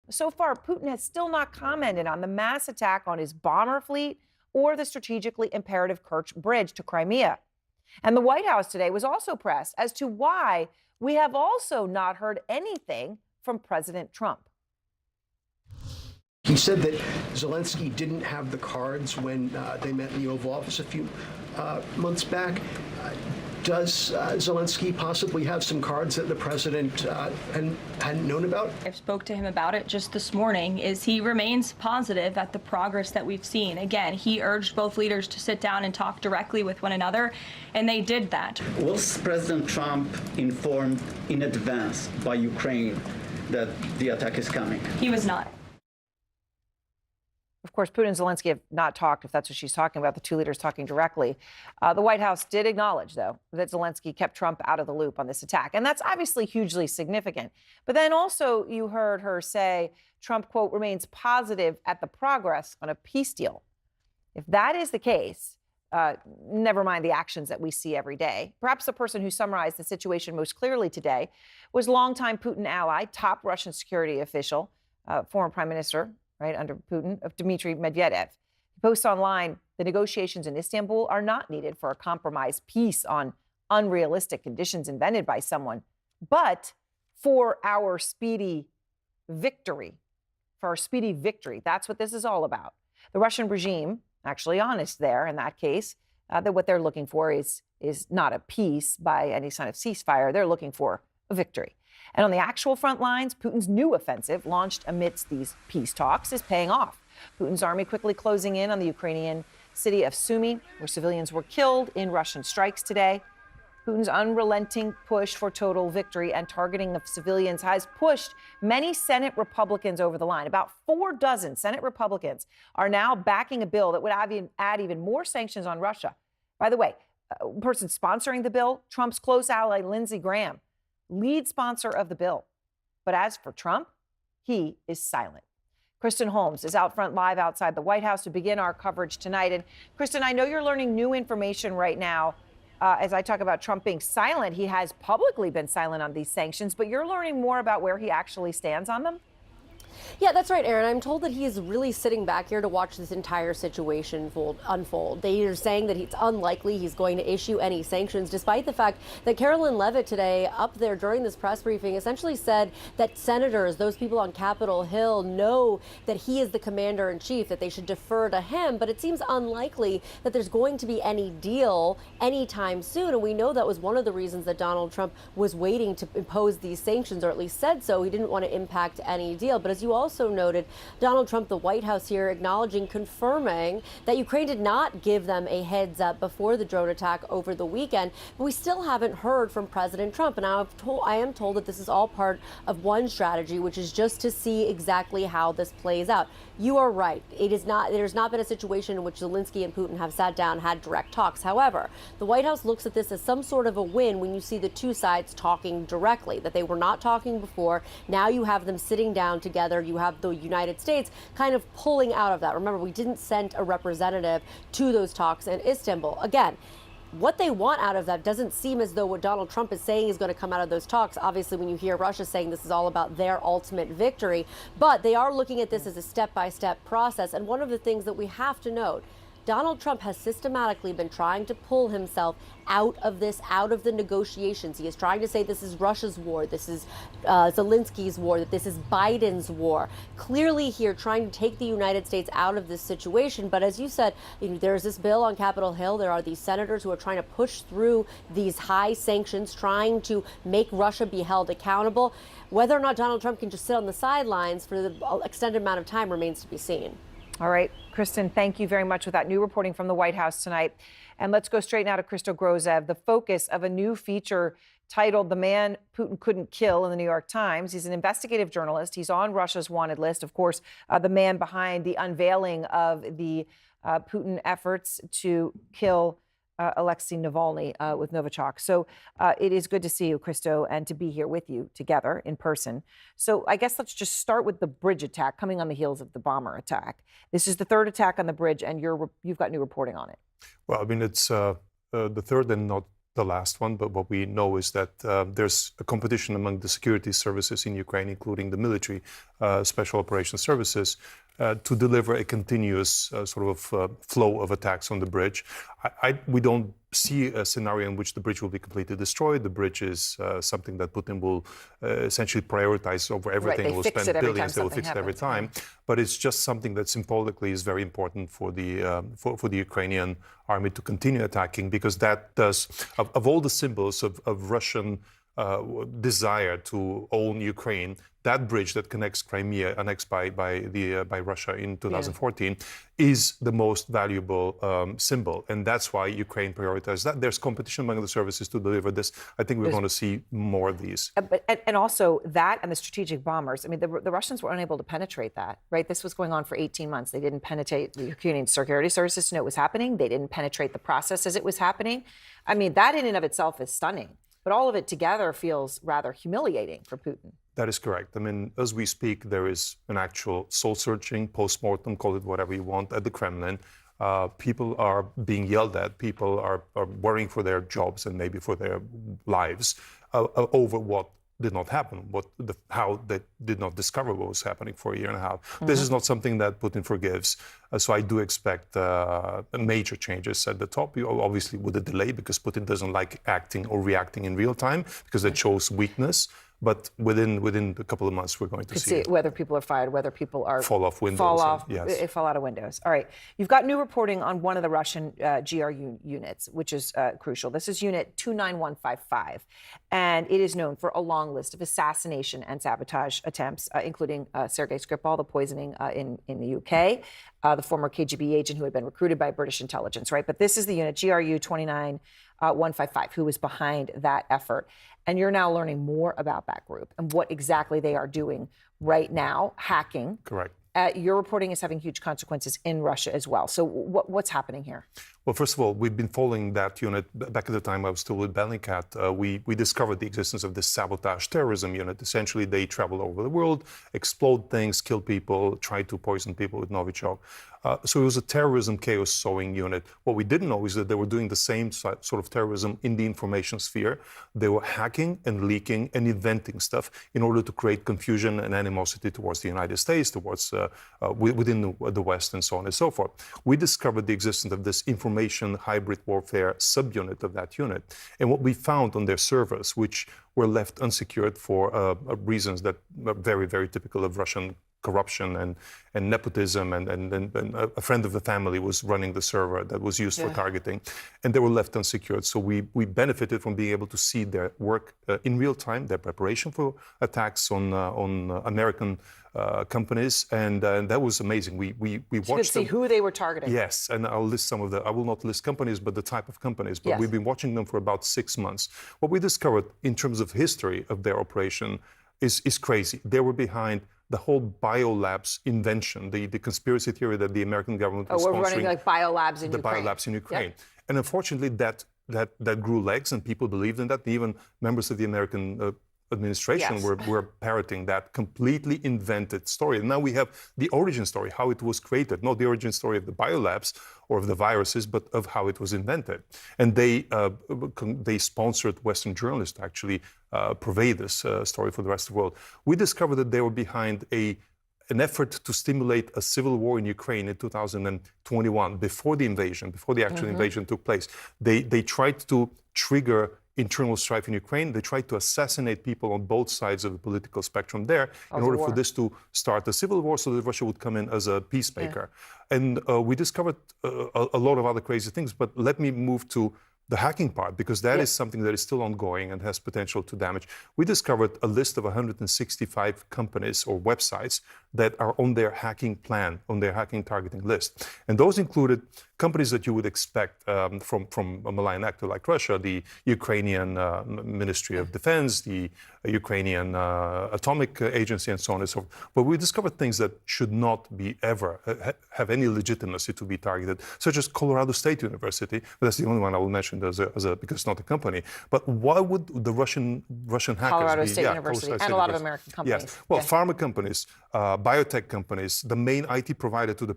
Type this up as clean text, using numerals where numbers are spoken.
So far, Putin has still not commented on the mass attack on his bomber fleet or the strategically imperative Kerch Bridge to Crimea. And the White House today was also pressed as to why we have also not heard anything from President Trump. He said that Zelensky didn't have the cards when they met in the Oval Office a few months back. Does Zelensky possibly have some cards that the president hadn't known about? I spoke to him about it just this morning. He remains positive at the progress that we've seen. Again, he urged both leaders to sit down and talk directly with one another, and they did that. Was President Trump informed in advance by Ukraine that the attack is coming? He was not. Of course, Putin and Zelensky have not talked, if that's what she's talking about, the two leaders talking directly. The White House did acknowledge, though, that Zelensky kept Trump out of the loop on this attack. And that's obviously hugely significant. But then also you heard her say Trump, quote, remains positive at the progress on a peace deal. If that is the case, never mind the actions that we see every day. Perhaps the person who summarized the situation most clearly today was longtime Putin ally, top Russian security official, former prime minister, right, under Putin, of Dmitry Medvedev. He posts online, the negotiations in Istanbul are not needed for a compromised peace on unrealistic conditions invented by someone, but for our speedy victory. For our speedy victory. That's what this is all about. The Russian regime, actually honest there in that case, that what they're looking for is not a peace by any sign of ceasefire. They're looking for a victory. And on the actual front lines, Putin's new offensive, launched amidst these peace talks, is paying off. Putin's army quickly closing in on the Ukrainian city of Sumy, where civilians were killed in Russian strikes today. Putin's unrelenting push for total victory and targeting of civilians has pushed many Senate Republicans over the line. About 4 dozen Senate Republicans are now backing a bill that would add even more sanctions on Russia. By the way, person sponsoring the bill, Trump's close ally, Lindsey Graham, lead sponsor of the bill. But as for Trump, he is silent. Kristen Holmes is out front live outside the White House to begin our coverage tonight. And Kristen, I know you're learning new information right now as I talk about Trump being silent. He has publicly been silent on these sanctions, but you're learning more about where he actually stands on them? Yeah, that's right, Aaron. I'm told that he is really sitting back here to watch this entire situation unfold. They are saying that it's unlikely he's going to issue any sanctions, despite the fact that Carolyn Levitt today up there during this press briefing essentially said that senators, those people on Capitol Hill, know that he is the commander in chief, that they should defer to him. But it seems unlikely that there's going to be any deal anytime soon. And we know that was one of the reasons that Donald Trump was waiting to impose these sanctions, or at least said so. He didn't want to impact any deal. But as you also noted, Donald Trump, the White House here, acknowledging, confirming that Ukraine did not give them a heads up before the drone attack over the weekend. But we still haven't heard from President Trump. And I am told that this is all part of one strategy, which is just to see exactly how this plays out. You are right. There's not been a situation in which Zelensky and Putin have sat down, had direct talks. However, the White House looks at this as some sort of a win when you see the two sides talking directly, that they were not talking before. Now you have them sitting down together. You have the United States kind of pulling out of that. Remember, we didn't send a representative to those talks in Istanbul. Again, what they want out of that doesn't seem as though what Donald Trump is saying is going to come out of those talks. Obviously, when you hear Russia saying this is all about their ultimate victory, but they are looking at this as a step-by-step process. And one of the things that we have to note, Donald Trump has systematically been trying to pull himself out of the negotiations. He is trying to say this is Russia's war, this is Zelensky's war, that this is Biden's war. Clearly here trying to take the United States out of this situation. But as you said, there's this bill on Capitol Hill. There are these senators who are trying to push through these high sanctions, trying to make Russia be held accountable. Whether or not Donald Trump can just sit on the sidelines for the extended amount of time remains to be seen. All right, Kristen, thank you very much with that new reporting from the White House tonight. And let's go straight now to Christo Grozev, the focus of a new feature titled The Man Putin Couldn't Kill in the New York Times. He's an investigative journalist. He's on Russia's wanted list. Of course, the man behind the unveiling of the Putin efforts to kill Alexei Navalny with Novichok. So it is good to see you, Christo, and to be here with you together in person. So I guess let's just start with the bridge attack coming on the heels of the bomber attack. This is the third attack on the bridge, and you've got new reporting on it. Well, I mean, it's the third and not the last one, but what we know is that there's a competition among the security services in Ukraine, including the military special operations services, to deliver a continuous flow of attacks on the bridge. We don't see a scenario in which the bridge will be completely destroyed. The bridge is something that Putin will essentially prioritize over everything. Right, they will fix spend it every billions. time They will something fix it every happens. time. But it's just something that symbolically is very important for the Ukrainian army to continue attacking, because that does, of all the symbols of Russian desire to own Ukraine, that bridge that connects Crimea, annexed by Russia in 2014, is the most valuable symbol, and that's why Ukraine prioritized that. There's competition among the services to deliver this. I think we're going to see more of these. And also that and the strategic bombers. I mean, the Russians were unable to penetrate that, right? This was going on for 18 months. They didn't penetrate the Ukrainian security services to know it was happening. They didn't penetrate the process as it was happening. I mean, that in and of itself is stunning. But all of it together feels rather humiliating for Putin. That is correct. I mean, as we speak, there is an actual soul-searching, post-mortem, call it whatever you want, at the Kremlin. People are being yelled at. People are worrying for their jobs and maybe for their lives over what did not happen, how they did not discover what was happening for a year and a half. Mm-hmm. This is not something that Putin forgives. So I do expect major changes at the top, obviously with a delay, because Putin doesn't like acting or reacting in real time, because that shows weakness. But within a couple of months, we're going to see it. Whether people are fired, whether people are fall off windows. Fall out of windows. All right. You've got new reporting on one of the Russian GRU units, which is crucial. This is Unit 29155, and it is known for a long list of assassination and sabotage attempts, including Sergei Skripal, the poisoning in the UK, the former KGB agent who had been recruited by British intelligence, right? But this is the unit GRU 29155 who was behind that effort. And you're now learning more about that group and what exactly they are doing right now, hacking. Correct. Your reporting is having huge consequences in Russia as well. So what's happening here? Well, first of all, we've been following that unit. Back at the time I was still with Bellingcat, we discovered the existence of this sabotage terrorism unit. Essentially, they travel over the world, explode things, kill people, try to poison people with Novichok. So it was a terrorism chaos sowing unit. What we didn't know is that they were doing the same sort of terrorism in the information sphere. They were hacking and leaking and inventing stuff in order to create confusion and animosity towards the United States, towards within the West, and so on and so forth. We discovered the existence of this information hybrid warfare subunit of that unit. And what we found on their servers, which were left unsecured for reasons that are very, very typical of Russian corruption and nepotism, and a friend of the family was running the server that was used for targeting, and they were left unsecured. So we benefited from being able to see their work in real time, their preparation for attacks on American companies, and that was amazing. We watched you could see who they were targeting. Yes, and I'll list some of I will not list companies, but the type of companies. But we've been watching them for about 6 months. What we discovered in terms of history of their operation is crazy. They were behind the whole biolabs invention, the conspiracy theory that the American government was sponsoring. We're running like biolabs in the Ukraine. Biolabs in Ukraine. Yep. And unfortunately, that grew legs, and people believed in that. Even members of the American administration were parroting that completely invented story. And now we have the origin story, how it was created, not the origin story of the biolabs or of the viruses, but of how it was invented. And they sponsored Western journalists to actually purvey this story for the rest of the world. We discovered that they were behind an effort to stimulate a civil war in Ukraine in 2021, before the invasion, before the actual invasion took place. They tried to trigger internal strife in Ukraine. They tried to assassinate people on both sides of the political spectrum there in order for this to start a civil war, so that Russia would come in as a peacemaker. And we discovered a lot of other crazy things, but let me move to the hacking part, because that is something that is still ongoing and has potential to damage. We discovered a list of 165 companies or websites that are on their hacking plan, on their hacking targeting list. And those included companies that you would expect from a malign actor like Russia, the Ukrainian Ministry of Defense, the Ukrainian Atomic Agency, and so on and so forth. But we discovered things that should not be ever have any legitimacy to be targeted, such as Colorado State University. That's the only one I will mention because it's not a company. But why would the Russian hackers Colorado be? State University and a lot of American companies. Yes. Well, pharma companies, biotech companies, the main IT provider to the